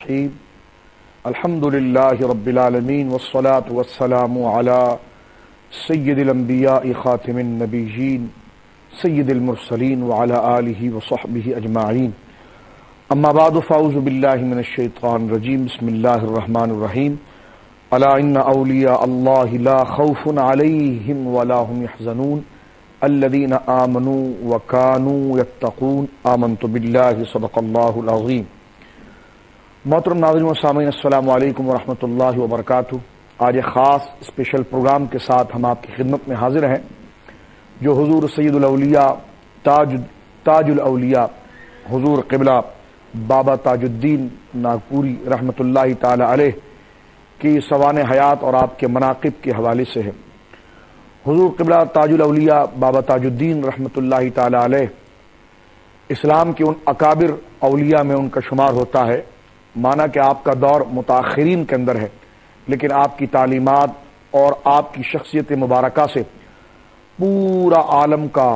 الرحيم الحمد لله رب العالمين والصلاة والسلام على سيد الأنبياء خاتم النبيين سيد المرسلين وعلى آله وصحبه أجمعين أما بعد فأعوذ بالله من الشيطان الرجيم بسم الله الرحمن الرحيم ألا إن أولياء الله لا خوف عليهم ولا هم يحزنون الذين آمنوا وكانوا يتقون آمنت بالله صدق الله العظيم. محترم ناظرین و سامعین السلام علیکم ورحمۃ اللہ وبرکاتہ. آج ایک خاص اسپیشل پروگرام کے ساتھ ہم آپ کی خدمت میں حاضر ہیں جو حضور سید الاولیاء تاج الاولیاء حضور قبلہ بابا تاج الدین ناگپوری رحمۃ اللہ تعالی علیہ کی سوانح حیات اور آپ کے مناقب کے حوالے سے ہے. حضور قبلہ تاج الاولیاء بابا تاج الدین رحمۃ اللہ تعالی علیہ اسلام کے ان اکابر اولیاء میں ان کا شمار ہوتا ہے. مانا کہ آپ کا دور متاخرین کے اندر ہے، لیکن آپ کی تعلیمات اور آپ کی شخصیت مبارکہ سے پورا عالم کا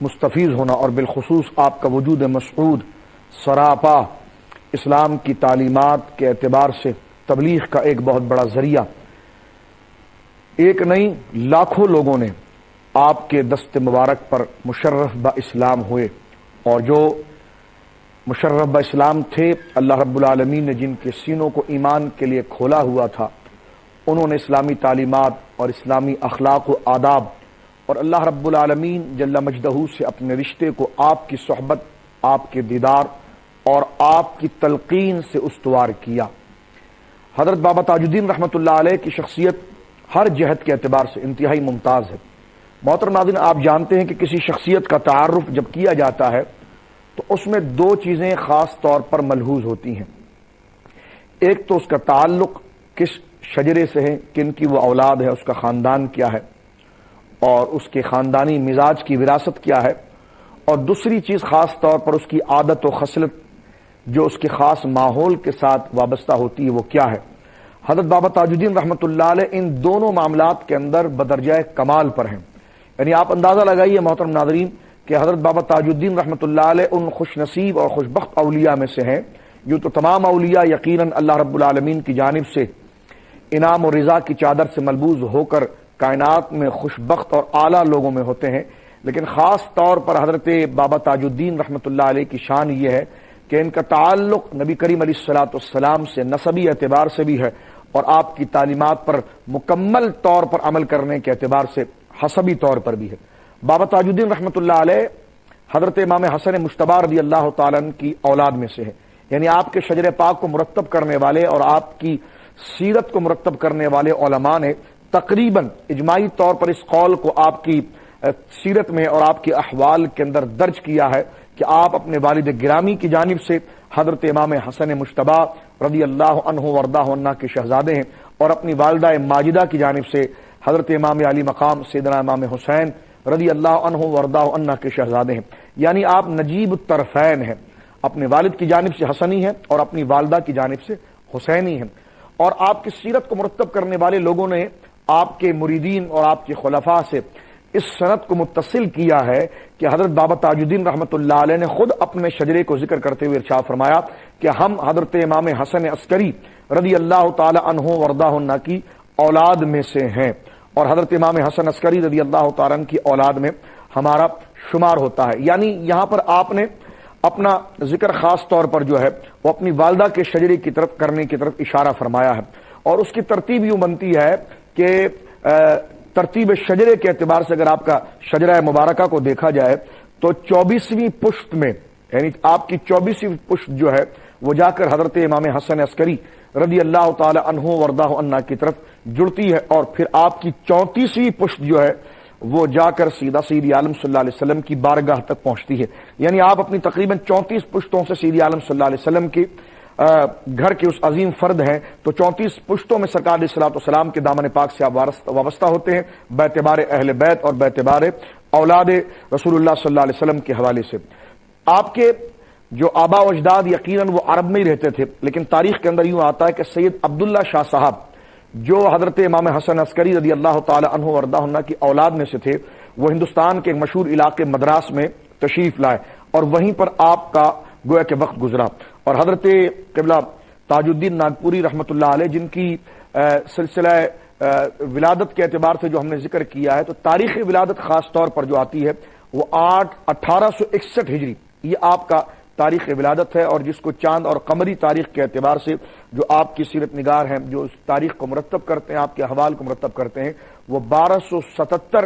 مستفیض ہونا اور بالخصوص آپ کا وجود مسعود سراپا اسلام کی تعلیمات کے اعتبار سے تبلیغ کا ایک بہت بڑا ذریعہ. ایک نہیں لاکھوں لوگوں نے آپ کے دست مبارک پر مشرف با اسلام ہوئے، اور جو مشرف با اسلام تھے اللہ رب العالمین نے جن کے سینوں کو ایمان کے لیے کھولا ہوا تھا، انہوں نے اسلامی تعلیمات اور اسلامی اخلاق و آداب اور اللہ رب العالمین جل مجدہ سے اپنے رشتے کو آپ کی صحبت، آپ کے دیدار اور آپ کی تلقین سے استوار کیا. حضرت بابا تاج الدین رحمۃ اللہ علیہ کی شخصیت ہر جہت کے اعتبار سے انتہائی ممتاز ہے. محترم ناظرین، آپ جانتے ہیں کہ کسی شخصیت کا تعارف جب کیا جاتا ہے تو اس میں دو چیزیں خاص طور پر ملحوظ ہوتی ہیں. ایک تو اس کا تعلق کس شجرے سے ہے، کن کی وہ اولاد ہے، اس کا خاندان کیا ہے اور اس کے خاندانی مزاج کی وراثت کیا ہے، اور دوسری چیز خاص طور پر اس کی عادت و خصلت جو اس کے خاص ماحول کے ساتھ وابستہ ہوتی ہے وہ کیا ہے. حضرت بابا تاج الدین رحمۃ اللہ علیہ ان دونوں معاملات کے اندر بدرجہ کمال پر ہیں. یعنی آپ اندازہ لگائیے محترم ناظرین کہ حضرت بابا تاج الدین رحمۃ اللہ علیہ ان خوش نصیب اور خوشبخت اولیاء میں سے ہیں جو تو تمام اولیاء یقیناً اللہ رب العالمین کی جانب سے انعام و رضا کی چادر سے ملبوس ہو کر کائنات میں خوشبخت اور اعلیٰ لوگوں میں ہوتے ہیں، لیکن خاص طور پر حضرت بابا تاج الدین رحمۃ اللہ علیہ کی شان یہ ہے کہ ان کا تعلق نبی کریم علیہ الصلوۃ والسلام سے نسبی اعتبار سے بھی ہے اور آپ کی تعلیمات پر مکمل طور پر عمل کرنے کے اعتبار سے حسبی طور پر بھی ہے. بابا تاج الدین رحمۃ اللہ علیہ حضرت امام حسن مجتبی رضی اللہ تعالیٰ عنہ کی اولاد میں سے ہے. یعنی آپ کے شجر پاک کو مرتب کرنے والے اور آپ کی سیرت کو مرتب کرنے والے علماء نے تقریباً اجماعی طور پر اس قول کو آپ کی سیرت میں اور آپ کے احوال کے اندر درج کیا ہے کہ آپ اپنے والد گرامی کی جانب سے حضرت امام حسن مجتبی رضی اللہ عنہ وردہ عنہ کے شہزادے ہیں، اور اپنی والدہ ماجدہ کی جانب سے حضرت امام علی مقام سیدنا امام حسین رضی اللہ عنہ وردہ عنہ کے شہزادے ہیں. یعنی آپ نجیب الطرفین ہیں، اپنے والد کی جانب سے حسنی ہیں اور اپنی والدہ کی جانب سے حسینی ہیں. اور آپ کی سیرت کو مرتب کرنے والے لوگوں نے آپ کے مریدین اور آپ کے خلفاء سے اس سند کو متصل کیا ہے کہ حضرت بابا تاج الدین رحمۃ اللہ علیہ نے خود اپنے شجرے کو ذکر کرتے ہوئے ارشاد فرمایا کہ ہم حضرت امام حسن عسکری رضی اللہ تعالی عنہ وردہ عنہ کی اولاد میں سے ہیں، اور حضرت امام حسن عسکری رضی اللہ تعالیٰ عنہ کی اولاد میں ہمارا شمار ہوتا ہے. یعنی یہاں پر آپ نے اپنا ذکر خاص طور پر جو ہے وہ اپنی والدہ کے شجرے کی طرف کرنے کی طرف اشارہ فرمایا ہے، اور اس کی ترتیب یوں بنتی ہے کہ ترتیب شجرے کے اعتبار سے اگر آپ کا شجرہ مبارکہ کو دیکھا جائے تو 24ویں پشت میں، یعنی آپ کی 24ویں پشت جو ہے وہ جا کر حضرت امام حسن عسکری رضی اللہ تعالی عنہ وردہ عنہ کی طرف جڑتی ہے، اور پھر آپ کی 34ویں پشت جو ہے وہ جا کر سیدھا سید عالم صلی اللہ علیہ وسلم کی بارگاہ تک پہنچتی ہے. یعنی آپ اپنی تقریباً 34 پشتوں سے سید عالم صلی اللہ علیہ وسلم کی گھر کے اس عظیم فرد ہیں، تو 34 پشتوں میں سرکار علیہ الصلوۃ والسلام کے دامن پاک سے آپ وابستہ ہوتے ہیں باعتبار اہل بیت اور باعتبار اولاد رسول اللہ صلی اللہ علیہ وسلم کے حوالے سے. آپ کے جو آبا و اجداد یقیناً وہ عرب میں ہی رہتے تھے، لیکن تاریخ کے اندر یوں آتا ہے کہ سید عبداللہ شاہ صاحب جو حضرت امام حسن عسکری رضی اللہ تعالی عنہ وردہ عنہ کی اولاد میں سے تھے، وہ ہندوستان کے ایک مشہور علاقے مدراس میں تشریف لائے اور وہیں پر آپ کا گویا کہ وقت گزرا. اور حضرت قبلہ تاج الدین ناگپوری رحمۃ اللہ علیہ، جن کی سلسلہ ولادت کے اعتبار سے جو ہم نے ذکر کیا ہے، تو تاریخ ولادت خاص طور پر جو آتی ہے وہ 1861 ہجری، یہ آپ کا تاریخ ولادت ہے، اور جس کو چاند اور قمری تاریخ کے اعتبار سے جو آپ کی سیرت نگار ہیں، جو اس تاریخ کو مرتب کرتے ہیں، آپ کے احوال کو مرتب کرتے ہیں، وہ 1277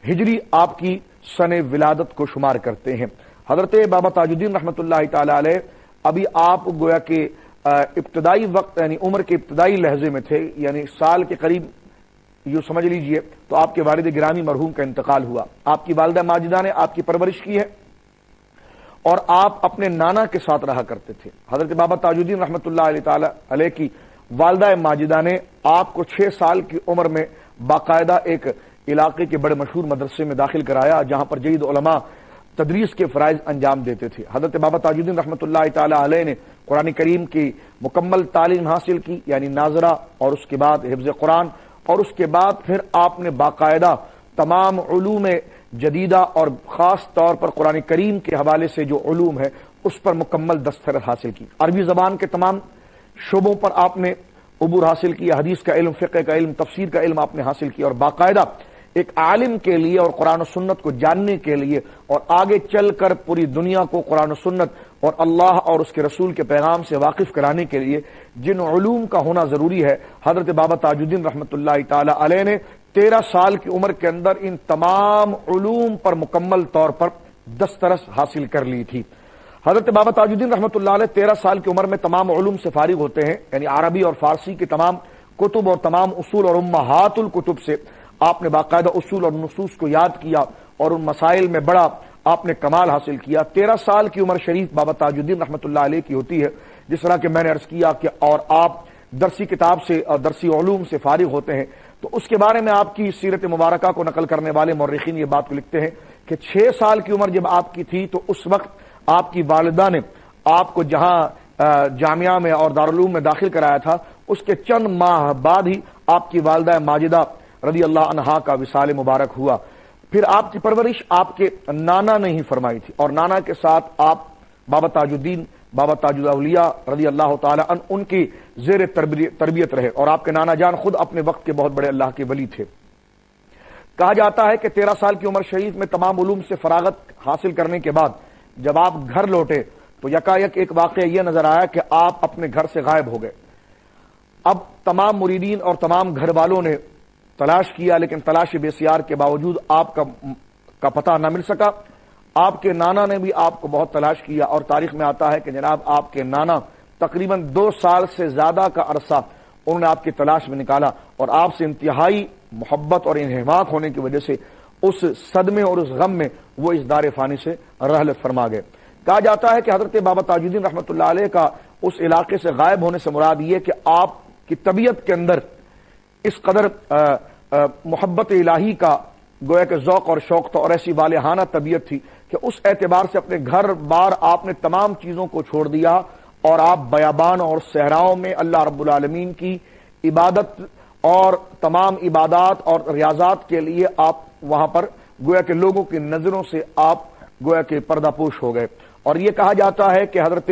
ہجری آپ کی سن ولادت کو شمار کرتے ہیں۔ حضرت بابا تاج الدین رحمۃ اللہ تعالی علیہ ابھی آپ گویا کہ ابتدائی وقت یعنی عمر کے ابتدائی لہجے میں تھے، یعنی سال کے قریب یوں سمجھ لیجئے تو آپ کے والد گرامی مرحوم کا انتقال ہوا۔ آپ کی والدہ ماجدہ نے آپ کی پرورش کی ہے اور آپ اپنے نانا کے ساتھ رہا کرتے تھے۔ حضرت بابا تاج الدین رحمۃ اللہ تعالی علیہ کی والدہ ماجدہ نے آپ کو 6 سال کی عمر میں باقاعدہ ایک علاقے کے بڑے مشہور مدرسے میں داخل کرایا، جہاں پر جید علماء تدریس کے فرائض انجام دیتے تھے۔ حضرت بابا تاج الدین رحمۃ اللہ تعالی علیہ نے قرآن کریم کی مکمل تعلیم حاصل کی، یعنی ناظرہ، اور اس کے بعد حفظ قرآن، اور اس کے بعد پھر آپ نے باقاعدہ تمام علوم جدیدہ اور خاص طور پر قرآن کریم کے حوالے سے جو علوم ہے اس پر مکمل دستخط حاصل کی۔ عربی زبان کے تمام شعبوں پر آپ نے عبور حاصل کیا، حدیث کا علم، فقہ کا علم، تفسیر کا علم آپ نے حاصل کیا، اور باقاعدہ ایک عالم کے لیے اور قرآن و سنت کو جاننے کے لیے اور آگے چل کر پوری دنیا کو قرآن و سنت اور اللہ اور اس کے رسول کے پیغام سے واقف کرانے کے لیے جن علوم کا ہونا ضروری ہے، حضرت بابا تاج الدین رحمۃ اللہ تعالی علیہ نے 13 سال کی عمر کے اندر ان تمام علوم پر مکمل طور پر دسترس حاصل کر لی تھی۔ حضرت بابا تاج الدین رحمۃ اللہ علیہ 13 سال کی عمر میں تمام علوم سے فارغ ہوتے ہیں، یعنی عربی اور فارسی کے تمام کتب اور تمام اصول اور امہات الکتب سے آپ نے باقاعدہ اصول اور نصوص کو یاد کیا اور ان مسائل میں بڑا آپ نے کمال حاصل کیا۔ 13 سال کی عمر شریف بابا تاج الدین رحمۃ اللہ علیہ کی ہوتی ہے، جس طرح کہ میں نے عرض کیا کہ اور آپ درسی کتاب سے اور درسی علوم سے فارغ ہوتے ہیں، تو اس کے بارے میں آپ کی سیرت مبارکہ کو نقل کرنے والے مورخین یہ بات کو لکھتے ہیں کہ 6 سال کی عمر جب آپ کی تھی تو اس وقت آپ کی والدہ نے آپ کو جہاں جامعہ میں اور دارالعلوم میں داخل کرایا تھا، اس کے چند ماہ بعد ہی آپ کی والدہ ماجدہ رضی اللہ عنہا کا وصال مبارک ہوا۔ پھر آپ کی پرورش آپ کے نانا نے ہی فرمائی تھی، اور نانا کے ساتھ آپ بابا تاج الدین، بابا تاج الاولیاء رضی اللہ تعالی عنہ ان کی زیر تربیت رہے، اور آپ کے نانا جان خود اپنے وقت کے بہت بڑے اللہ کے ولی تھے۔ کہا جاتا ہے کہ 13 سال کی عمر شریف میں تمام علوم سے فراغت حاصل کرنے کے بعد جب آپ گھر لوٹے تو یکایک ایک واقعہ یہ نظر آیا کہ آپ اپنے گھر سے غائب ہو گئے۔ اب تمام مریدین اور تمام گھر والوں نے تلاش کیا، لیکن تلاش بسیار کے باوجود آپ کا پتہ نہ مل سکا۔ آپ کے نانا نے بھی آپ کو بہت تلاش کیا، اور تاریخ میں آتا ہے کہ جناب آپ کے نانا تقریباً 2 سال سے زیادہ کا عرصہ انہوں نے آپ کی تلاش میں نکالا، اور آپ سے انتہائی محبت اور انہماک ہونے کی وجہ سے اس صدمے اور اس غم میں وہ اس دار فانی سے رحلت فرما گئے۔ کہا جاتا ہے کہ حضرت بابا تاج الدین رحمۃ اللہ علیہ کا اس علاقے سے غائب ہونے سے مراد یہ کہ آپ کی طبیعت کے اندر اس قدر محبت الہی کا گویا کہ ذوق اور شوق تھا، اور ایسی والہانہ طبیعت تھی کہ اس اعتبار سے اپنے گھر بار آپ نے تمام چیزوں کو چھوڑ دیا، اور آپ بیابان اور صحراؤں میں اللہ رب العالمین کی عبادت اور تمام عبادات اور ریاضات کے لیے آپ وہاں پر گویا کہ لوگوں کی نظروں سے آپ گویا کہ پردہ پوش ہو گئے۔ اور یہ کہا جاتا ہے کہ حضرت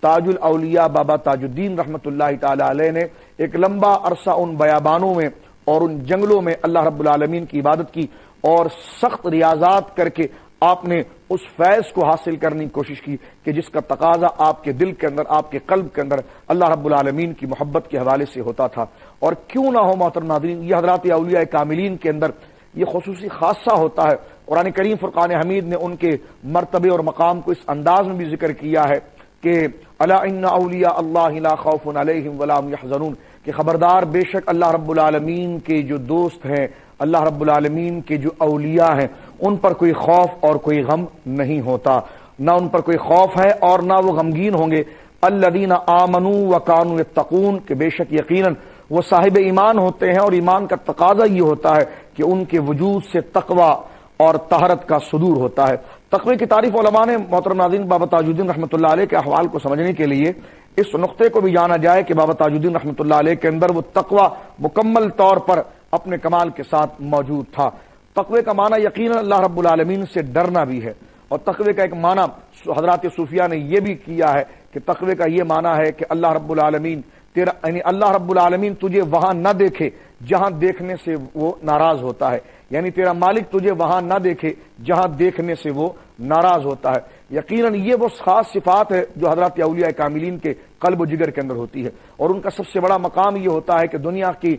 تاج الاولیاء بابا تاج الدین رحمۃ اللہ تعالی علیہ نے ایک لمبا عرصہ ان بیابانوں میں اور ان جنگلوں میں اللہ رب العالمین کی عبادت کی، اور سخت ریاضات کر کے آپ نے اس فیض کو حاصل کرنے کی کوشش کی کہ جس کا تقاضا آپ کے دل کے اندر، آپ کے قلب کے اندر اللہ رب العالمین کی محبت کے حوالے سے ہوتا تھا۔ اور کیوں نہ ہو محترم ناظرین، یہ حضرات اولیاء کاملین کے اندر یہ خصوصی خاصہ ہوتا ہے۔ قرآن کریم فرقان حمید نے ان کے مرتبے اور مقام کو اس انداز میں بھی ذکر کیا ہے کہ الا ان اولیاء اللہ لا خوف علیہم ولا هم يحزنون، کہ خبردار بے شک اللہ رب العالمین کے جو دوست ہیں، اللہ رب العالمین کے جو اولیاء ہیں، ان پر کوئی خوف اور کوئی غم نہیں ہوتا، نہ ان پر کوئی خوف ہے اور نہ وہ غمگین ہوں گے۔ الذین آمنوا وکانوا یتقون، کہ بے شک یقیناً وہ صاحب ایمان ہوتے ہیں، اور ایمان کا تقاضا یہ ہوتا ہے کہ ان کے وجود سے تقوی اور طہارت کا صدور ہوتا ہے۔ تقوی کی تعریف علماء نے محترم ناظرین بابا تاج الدین رحمۃ اللہ علیہ کے احوال کو سمجھنے کے لیے اس نقطے کو بھی جانا جائے کہ بابا تاج الدین رحمۃ اللہ علیہ کے اندر وہ تقوی مکمل طور پر اپنے کمال کے ساتھ موجود تھا۔ تقوی کا معنی یقیناً اللہ رب العالمین سے ڈرنا بھی ہے، اور تقوی کا ایک معنی حضرات صوفیہ نے یہ بھی کیا ہے کہ تقوی کا یہ معنی ہے کہ اللہ رب العالمین تیرا یعنی اللہ رب العالمین تجھے وہاں نہ دیکھے جہاں دیکھنے سے وہ ناراض ہوتا ہے، یعنی تیرا مالک تجھے وہاں نہ دیکھے جہاں دیکھنے سے وہ ناراض ہوتا ہے۔ یقیناً یہ وہ خاص صفات ہے جو حضرات اولیاء کاملین کے قلب و جگر کے اندر ہوتی ہے، اور ان کا سب سے بڑا مقام یہ ہوتا ہے کہ دنیا کی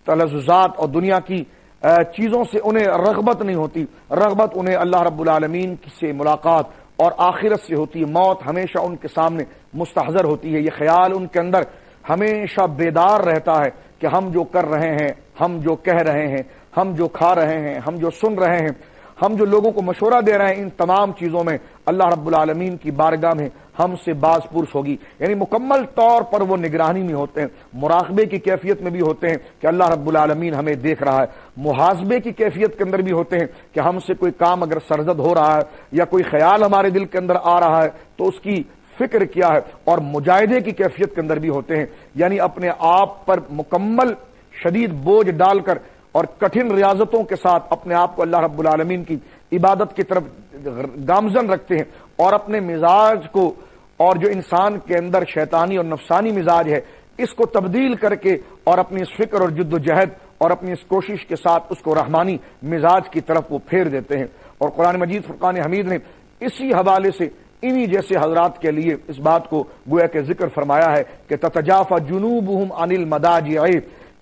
تلذذات اور دنیا کی چیزوں سے انہیں رغبت نہیں ہوتی، رغبت انہیں اللہ رب العالمین سے ملاقات اور آخرت سے ہوتی ہے۔ موت ہمیشہ ان کے سامنے مستحضر ہوتی ہے، یہ خیال ان کے اندر ہمیشہ بیدار رہتا ہے کہ ہم جو کر رہے ہیں، ہم جو کہہ رہے ہیں، ہم جو کھا رہے ہیں، ہم جو سن رہے ہیں، ہم جو لوگوں کو مشورہ دے رہے ہیں، ان تمام چیزوں میں اللہ رب العالمین کی بارگاہ میں ہم سے باز پرس ہوگی، یعنی مکمل طور پر وہ نگرانی میں ہوتے ہیں، مراقبے کی کیفیت میں بھی ہوتے ہیں کہ اللہ رب العالمین ہمیں دیکھ رہا ہے، محاسبے کی کیفیت کے اندر بھی ہوتے ہیں کہ ہم سے کوئی کام اگر سرزد ہو رہا ہے یا کوئی خیال ہمارے دل کے اندر آ رہا ہے تو اس کی فکر کیا ہے، اور مجاہدے کی کیفیت کے اندر بھی ہوتے ہیں، یعنی اپنے آپ پر مکمل شدید بوجھ ڈال کر اور کٹھن ریاضتوں کے ساتھ اپنے آپ کو اللہ رب العالمین کی عبادت کی طرف گامزن رکھتے ہیں، اور اپنے مزاج کو اور جو انسان کے اندر شیطانی اور نفسانی مزاج ہے اس کو تبدیل کر کے اور اپنی اس فکر اور جد و جہد اور اپنی اس کوشش کے ساتھ اس کو رحمانی مزاج کی طرف وہ پھیر دیتے ہیں۔ اور قرآن مجید فرقان حمید نے اسی حوالے سے انہی جیسے حضرات کے لیے اس بات کو گویا کہ ذکر فرمایا ہے کہ تتجافى جنوبهم عن المضاجع،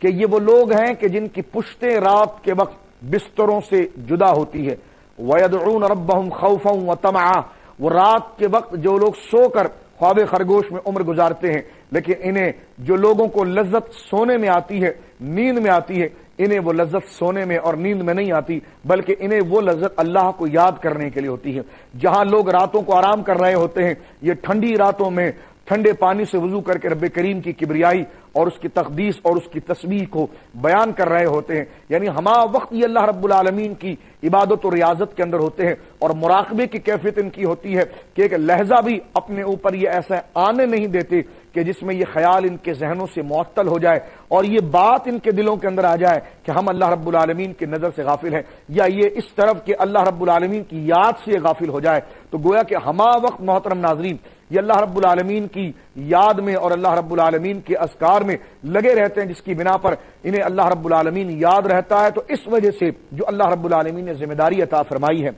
کہ یہ وہ لوگ ہیں کہ جن کی پشتیں رات کے وقت بستروں سے جدا ہوتی ہے، وَيَدْعُونَ رَبَّهُمْ خَوْفًا وَطَمَعًا، وہ رات کے وقت جو لوگ سو کر خواب خرگوش میں عمر گزارتے ہیں، لیکن انہیں جو لوگوں کو لذت سونے میں آتی ہے، نیند میں آتی ہے، انہیں وہ لذت سونے میں اور نیند میں نہیں آتی، بلکہ انہیں وہ لذت اللہ کو یاد کرنے کے لیے ہوتی ہے۔ جہاں لوگ راتوں کو آرام کر رہے ہوتے ہیں، یہ ٹھنڈی راتوں میں ٹھنڈے پانی سے وضو کر کے رب کریم کی کبریائی اور اس کی تقدیس اور اس کی تسبیح کو بیان کر رہے ہوتے ہیں، یعنی ہما وقت یہ اللہ رب العالمین کی عبادت و ریاضت کے اندر ہوتے ہیں، اور مراقبے کی کیفیت ان کی ہوتی ہے کہ ایک لہجہ بھی اپنے اوپر یہ ایسا آنے نہیں دیتے کہ جس میں یہ خیال ان کے ذہنوں سے معطل ہو جائے اور یہ بات ان کے دلوں کے اندر آ جائے کہ ہم اللہ رب العالمین کی نظر سے غافل ہیں، یا یہ اس طرف کہ اللہ رب العالمین کی یاد سے غافل ہو جائے۔ تو گویا کہ ہما وقت محترم ناظرین یہ اللہ رب العالمین کی یاد میں اور اللہ رب العالمین کے اذکار میں لگے رہتے ہیں، جس کی بنا پر انہیں اللہ رب العالمین یاد رہتا ہے۔ تو اس وجہ سے جو اللہ رب العالمین نے ذمہ داری عطا فرمائی ہے،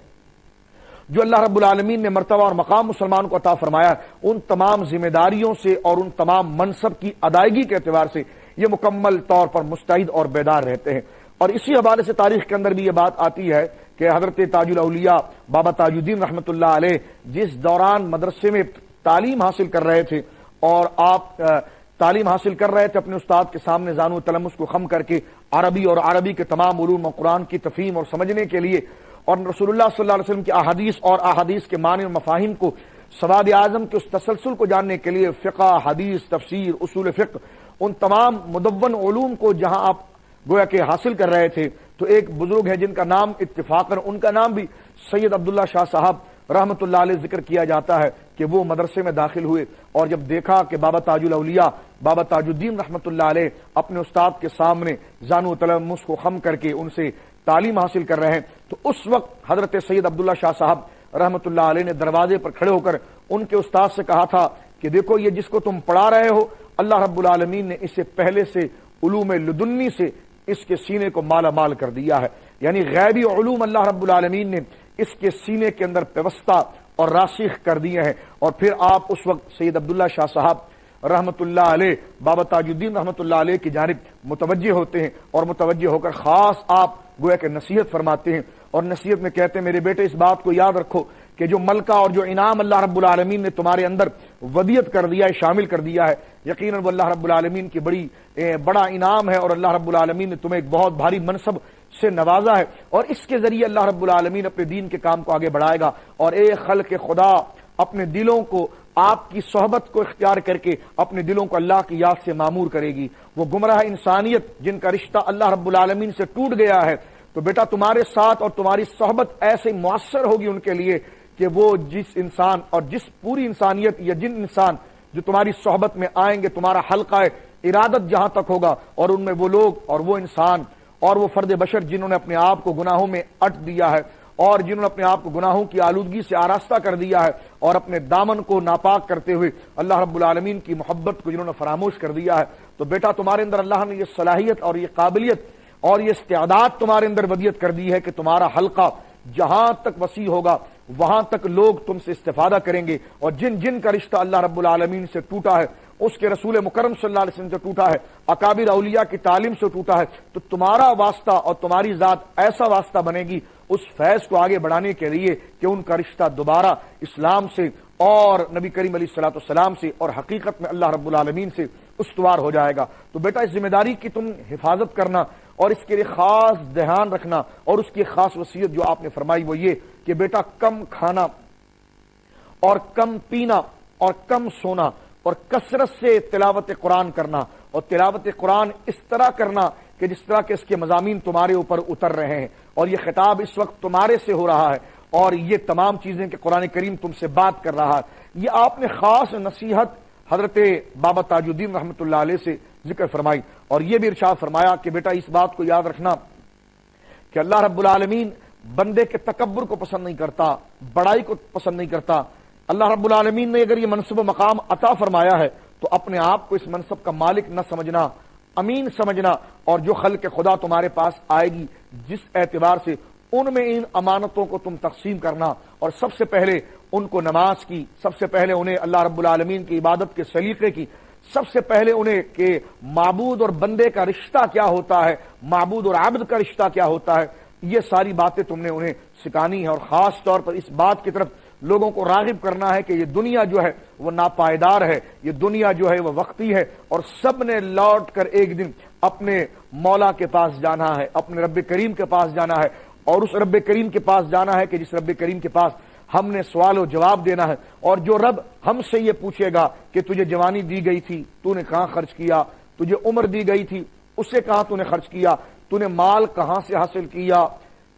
جو اللہ رب العالمین نے مرتبہ اور مقام مسلمان کو عطا فرمایا، ان تمام ذمہ داریوں سے اور ان تمام منصب کی ادائیگی کے اعتبار سے یہ مکمل طور پر مستعد اور بیدار رہتے ہیں۔ اور اسی حوالے سے تاریخ کے اندر بھی یہ بات آتی ہے کہ حضرت تاج الاولیاء بابا تاج الدین رحمۃ اللہ علیہ جس دوران مدرسے میں تعلیم حاصل کر رہے تھے، اور آپ تعلیم حاصل کر رہے تھے اپنے استاد کے سامنے زانو تلمس کو خم کر کے عربی اور عربی کے تمام علوم و قرآن کی تفہیم اور سمجھنے کے لیے، اور رسول اللہ صلی اللہ علیہ وسلم کی احادیث اور احادیث کے معنی اور مفاہیم کو سواد اعظم کے اس تسلسل کو جاننے کے لیے فقہ، حدیث، تفسیر، اصول فقہ، ان تمام مدون علوم کو جہاں آپ گویا کہ حاصل کر رہے تھے، تو ایک بزرگ ہے جن کا نام اتفاقاً ان کا نام بھی سید عبداللہ شاہ صاحب رحمۃ اللہ علیہ ذکر کیا جاتا ہے کہ وہ مدرسے میں داخل ہوئے، اور جب دیکھا کہ بابا تاج الاولیاء بابا تاج الدین رحمۃ اللہ علیہ اپنے استاد کے سامنے زانو تلمس کو خم کر کے ان سے تعلیم حاصل کر رہے ہیں، تو اس وقت حضرت سید عبداللہ شاہ صاحب رحمۃ اللہ علیہ نے دروازے پر کھڑے ہو کر ان کے استاد سے کہا تھا کہ دیکھو یہ جس کو تم پڑھا رہے ہو، اللہ رب العالمین نے اسے پہلے سے علوم لدنی سے اس کے سینے کو مالا مال کر دیا ہے، یعنی غیبی علوم اللہ رب العالمین نے اس کے سینے کے اندر پیوستہ اور راسخ کر دیے ہیں۔ اور پھر آپ اس وقت سید عبداللہ شاہ صاحب رحمۃ اللہ علیہ بابا تاج الدین رحمۃ اللہ علیہ کی جانب متوجہ ہوتے ہیں، اور متوجہ ہو کر خاص آپ گویا کہ نصیحت فرماتے ہیں، اور نصیحت میں کہتے ہیں میرے بیٹے اس بات کو یاد رکھو کہ جو ملکہ اور جو انعام اللہ رب العالمین نے تمہارے اندر ودیت کر دیا ہے، شامل کر دیا ہے، یقیناً وہ اللہ رب العالمین کی بڑا انعام ہے، اور اللہ رب العالمین نے تمہیں ایک بہت بھاری منصب سے نوازا ہے، اور اس کے ذریعے اللہ رب العالمین اپنے دین کے کام کو آگے بڑھائے گا، اور ایک خلق خدا اپنے دلوں کو آپ کی صحبت کو اختیار کر کے اپنے دلوں کو اللہ کی یاد سے معمور کرے گی۔ وہ گمراہ انسانیت جن کا رشتہ اللہ رب العالمین سے ٹوٹ گیا ہے، تو بیٹا تمہارے ساتھ اور تمہاری صحبت ایسے مؤثر ہوگی ان کے لیے کہ وہ جس انسان اور جس پوری انسانیت یا جن انسان جو تمہاری صحبت میں آئیں گے، تمہارا حلقہ ارادت جہاں تک ہوگا، اور ان میں وہ لوگ اور وہ انسان اور وہ فرد بشر جنہوں نے اپنے آپ کو گناہوں میں اٹ دیا ہے اور جنہوں نے اپنے آپ کو گناہوں کی آلودگی سے آراستہ کر دیا ہے اور اپنے دامن کو ناپاک کرتے ہوئے اللہ رب العالمین کی محبت کو جنہوں نے فراموش کر دیا ہے، تو بیٹا تمہارے اندر اللہ نے یہ صلاحیت اور یہ قابلیت اور یہ استعداد تمہارے اندر ودیت کر دی ہے کہ تمہارا حلقہ جہاں تک وسیع ہوگا وہاں تک لوگ تم سے استفادہ کریں گے، اور جن جن کا رشتہ اللہ رب العالمین سے ٹوٹا ہے، اس کے رسول مکرم صلی اللہ علیہ وسلم سے ٹوٹا ہے، اکابر اولیاء کی تعلیم سے ٹوٹا ہے، تو تمہارا واسطہ اور تمہاری ذات ایسا واسطہ بنے گی اس فیض کو آگے بڑھانے کے لیے کہ ان کا رشتہ دوبارہ اسلام سے اور نبی کریم علیہ الصلوۃ والسلام سے اور حقیقت میں اللہ رب العالمین سے استوار ہو جائے گا۔ تو بیٹا اس ذمہ داری کی تم حفاظت کرنا اور اس کے لیے خاص دھیان رکھنا، اور اس کی خاص وصیت جو آپ نے فرمائی وہ یہ کہ بیٹا کم کھانا اور کم پینا اور کم سونا اور کثرت سے تلاوت قرآن کرنا، اور تلاوت قرآن اس طرح کرنا کہ جس طرح کے اس کے مضامین تمہارے اوپر اتر رہے ہیں، اور یہ خطاب اس وقت تمہارے سے ہو رہا ہے، اور یہ تمام چیزیں کہ قرآن کریم تم سے بات کر رہا ہے، یہ آپ نے خاص نصیحت حضرت بابا تاج الدین رحمۃ اللہ علیہ سے ذکر فرمائی، اور یہ بھی ارشاد فرمایا کہ بیٹا اس بات کو یاد رکھنا کہ اللہ رب العالمین بندے کے تکبر کو پسند نہیں کرتا، بڑائی کو پسند نہیں کرتا۔ اللہ رب العالمین نے اگر یہ منصب و مقام عطا فرمایا ہے تو اپنے آپ کو اس منصب کا مالک نہ سمجھنا، امین سمجھنا، اور جو خلق خدا تمہارے پاس آئے گی جس اعتبار سے ان میں ان امانتوں کو تم تقسیم کرنا، اور سب سے پہلے ان کو نماز کی، سب سے پہلے انہیں اللہ رب العالمین کی عبادت کے سلیقے کی، سب سے پہلے انہیں کہ معبود اور بندے کا رشتہ کیا ہوتا ہے، معبود اور عبد کا رشتہ کیا ہوتا ہے، یہ ساری باتیں تم نے انہیں سکھانی ہے، اور خاص طور پر اس بات کی طرف لوگوں کو راغب کرنا ہے کہ یہ دنیا جو ہے وہ ناپائیدار ہے، یہ دنیا جو ہے وہ وقتی ہے، اور سب نے لوٹ کر ایک دن اپنے مولا کے پاس جانا ہے، اپنے رب کریم کے پاس جانا ہے، اور اس رب کریم کے پاس جانا ہے کہ جس رب کریم کے پاس ہم نے سوال و جواب دینا ہے، اور جو رب ہم سے یہ پوچھے گا کہ تجھے جوانی دی گئی تھی تو نے کہاں خرچ کیا، تجھے عمر دی گئی تھی اسے کہاں تو نے خرچ کیا، تو نے مال کہاں سے حاصل کیا،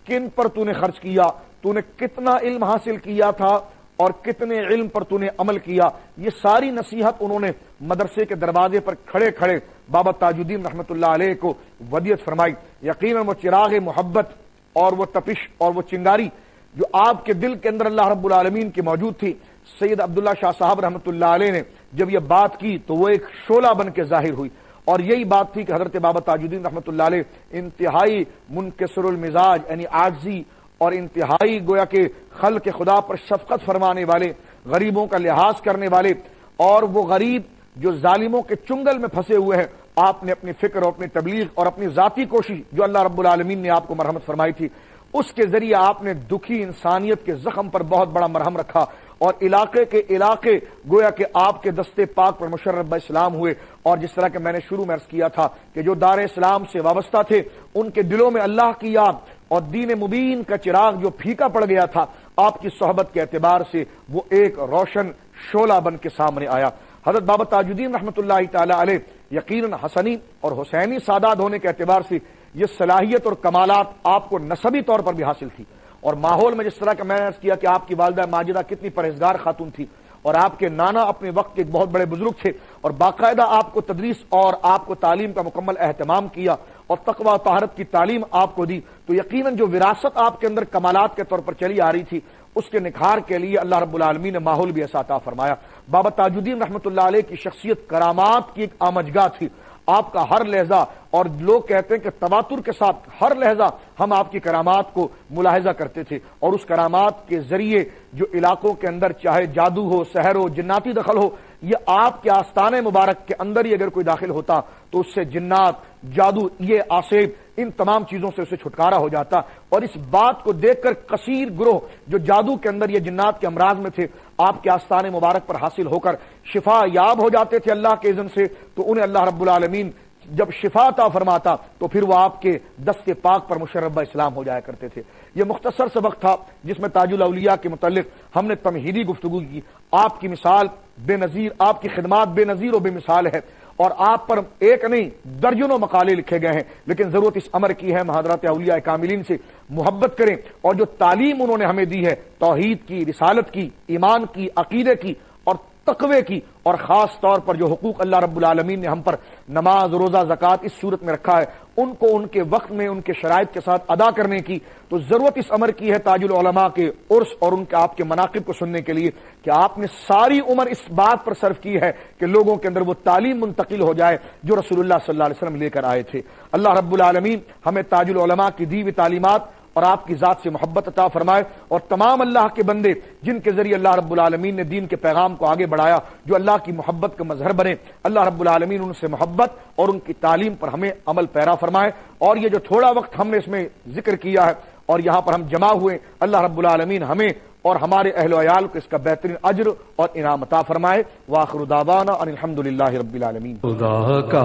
کن پر تو نے خرچ کیا، تو نے کتنا علم حاصل کیا تھا اور کتنے علم پر تو نے عمل کیا، یہ ساری نصیحت انہوں نے مدرسے کے دروازے پر کھڑے کھڑے بابا تاج الدین رحمۃ اللہ علیہ کو ودیت فرمائی۔ یقیناً وہ چراغ محبت اور وہ تپش اور وہ چنگاری جو آپ کے دل کے اندر اللہ رب العالمین کی موجود تھی، سید عبداللہ شاہ صاحب رحمۃ اللہ علیہ نے جب یہ بات کی تو وہ ایک شعلہ بن کے ظاہر ہوئی، اور یہی بات تھی کہ حضرت بابا تاج الدین رحمۃ اللہ علیہ انتہائی منکسر المزاج یعنی عاجزی اور انتہائی گویا کہ خلق خدا پر شفقت فرمانے والے، غریبوں کا لحاظ کرنے والے، اور وہ غریب جو ظالموں کے چنگل میں پھنسے ہوئے ہیں، آپ نے اپنی فکر اور اپنی تبلیغ اور اپنی ذاتی کوشش جو اللہ رب العالمین نے آپ کو مرحمت فرمائی تھی اس کے ذریعے آپ نے دکھی انسانیت کے زخم پر بہت بڑا مرہم رکھا، اور علاقے کے علاقے گویا کہ آپ کے دستے پاک پر مشرف اسلام ہوئے، اور جس طرح کہ میں نے شروع میں عرض کیا تھا کہ جو دار اسلام سے وابستہ تھے ان کے دلوں میں اللہ کی یاد اور دین مبین کا چراغ جو پھیکا پڑ گیا تھا، آپ کی صحبت کے اعتبار سے وہ ایک روشن شعلہ بن کے سامنے آیا۔ حضرت بابا تاج الدین رحمۃ اللہ تعالی علیہ یقیناً حسنی اور حسینی سادات ہونے کے اعتبار سے یہ صلاحیت اور کمالات آپ کو نسبی طور پر بھی حاصل تھی، اور ماحول میں جس طرح کہ میں نے عرض کیا کہ آپ کی والدہ ماجدہ کتنی پرہیزگار خاتون تھی، اور آپ کے نانا اپنے وقت کے ایک بہت بڑے بزرگ تھے، اور باقاعدہ آپ کو تدریس اور آپ کو تعلیم کا مکمل اہتمام کیا اور تقوی و طہارت کی تعلیم آپ کو دی، تو یقیناً جو وراثت آپ کے اندر کمالات کے طور پر چلی آ رہی تھی اس کے نکھار کے لیے اللہ رب العالمین نے ماحول بھی ایسا عطا فرمایا۔ بابا تاج الدین رحمۃ اللہ علیہ کی شخصیت کرامات کی ایک آمجگاہ تھی، آپ کا ہر لہجہ، اور لوگ کہتے ہیں کہ تواتر کے ساتھ ہر لہجہ ہم آپ کی کرامات کو ملاحظہ کرتے تھے، اور اس کرامات کے ذریعے جو علاقوں کے اندر چاہے جادو ہو، سحر ہو، جناتی دخل ہو، یہ آپ کے آستانے مبارک کے اندر ہی اگر کوئی داخل ہوتا تو اس سے جنات، جادو، یہ آسیب، ان تمام چیزوں سے اسے چھٹکارا ہو جاتا، اور اس بات کو دیکھ کر کثیر گروہ جو جادو کے اندر یہ جنات کے امراض میں تھے آپ کے آستانے مبارک پر حاصل ہو کر شفا یاب ہو جاتے تھے اللہ کے اذن سے، تو انہیں اللہ رب العالمین جب شفا عطا فرماتا تو پھر وہ آپ کے دست پاک پر مشرف اسلام ہو جایا کرتے تھے۔ یہ مختصر سبق تھا جس میں تاج الاولیاء کے متعلق ہم نے تمہیدی گفتگو کی۔ آپ کی مثال بے نظیر، آپ کی خدمات بے نظیر و بے مثال ہے، اور آپ پر ایک نہیں درجنوں مقالے لکھے گئے ہیں، لیکن ضرورت اس امر کی ہے حضرات اولیاء کاملین سے محبت کریں، اور جو تعلیم انہوں نے ہمیں دی ہے توحید کی، رسالت کی، ایمان کی، عقیدے کی اور تقوی کی، اور خاص طور پر جو حقوق اللہ رب العالمین نے ہم پر نماز، روزہ، زکوٰۃ اس صورت میں رکھا ہے، ان کو ان کے وقت میں ان کے شرائط کے ساتھ ادا کرنے کی، تو ضرورت اس امر کی ہے تاج العلماء کے عرس اور ان کے آپ کے مناقب کو سننے کے لیے کہ آپ نے ساری عمر اس بات پر صرف کی ہے کہ لوگوں کے اندر وہ تعلیم منتقل ہو جائے جو رسول اللہ صلی اللہ علیہ وسلم لے کر آئے تھے۔ اللہ رب العالمین ہمیں تاج العلماء کی دی ہوئی تعلیمات اور آپ کی ذات سے محبت عطا فرمائے، اور تمام اللہ کے بندے جن کے ذریعے اللہ رب العالمین نے دین کے پیغام کو آگے بڑھایا، جو اللہ کی محبت کا مظہر بنے، اللہ رب العالمین ان سے محبت اور ان کی تعلیم پر ہمیں عمل پیرا فرمائے۔ اور یہ جو تھوڑا وقت ہم نے اس میں ذکر کیا ہے اور یہاں پر ہم جمع ہوئے، اللہ رب العالمین ہمیں اور ہمارے اہل و عیال کو اس کا بہترین اجر اور انعام عطا فرمائے۔ وآخر دعوانا ان الحمدللہ رب العالمین۔ خدا کا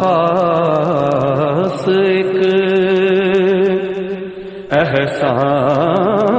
خاص ایک احسان